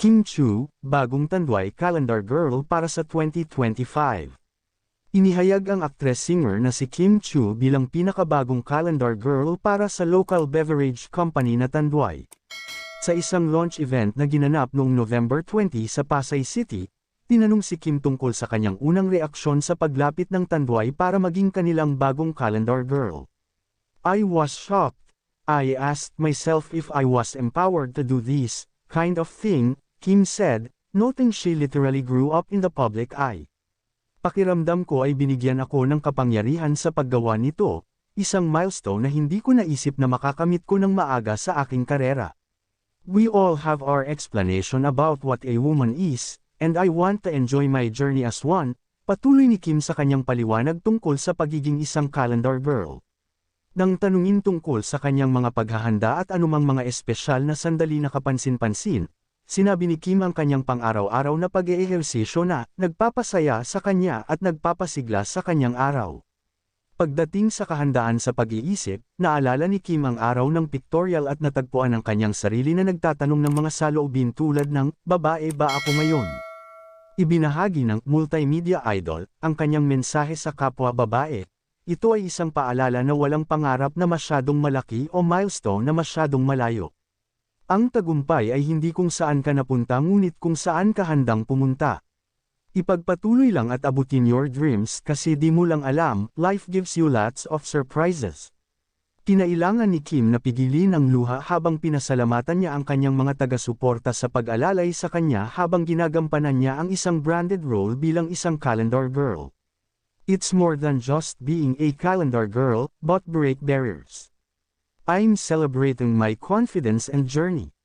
Kim Chu, bagong Tanduay Calendar Girl para sa 2025. Inihayag ang actress-singer na si Kim Chu bilang pinakabagong calendar girl para sa local beverage company na Tanduay. Sa isang launch event na ginanap noong November 20 sa Pasay City, tinanong si Kim tungkol sa kanyang unang reaksyon sa paglapit ng Tanduay para maging kanilang bagong calendar girl. "I was shocked. I asked myself if I was empowered to do this kind of thing," Kim said, noting she literally grew up in the public eye. "Pakiramdam ko ay binigyan ako ng kapangyarihan sa paggawa nito, isang milestone na hindi ko naisip na makakamit ko ng maaga sa aking karera. We all have our explanation about what a woman is, and I want to enjoy my journey as one," patuloy ni Kim sa kanyang paliwanag tungkol sa pagiging isang calendar girl. Nang tanungin tungkol sa kanyang mga paghahanda at anumang mga espesyal na sandali na kapansin-pansin, sinabi ni Kim ang kanyang pang-araw-araw na pag-eehersisyo na nagpapasaya sa kanya at nagpapasigla sa kanyang araw. Pagdating sa kahandaan sa pag-iisip, naalala ni Kim ang araw ng pictorial at natagpuan ang kanyang sarili na nagtatanong ng mga saloobin tulad ng, "Babae ba ako ngayon?" Ibinahagi ng multimedia idol ang kanyang mensahe sa kapwa babae. Ito ay isang paalala na walang pangarap na masyadong malaki o milestone na masyadong malayo. Ang tagumpay ay hindi kung saan ka napunta ngunit kung saan ka handang pumunta. Ipagpatuloy lang at abutin your dreams kasi di mo lang alam, life gives you lots of surprises. Kinailangan ni Kim na pigilin ang luha habang pinasalamatan niya ang kanyang mga taga-suporta sa pag-alalay sa kanya habang ginagampanan niya ang isang branded role bilang isang calendar girl. "It's more than just being a calendar girl, but break barriers. I'm celebrating my confidence and journey.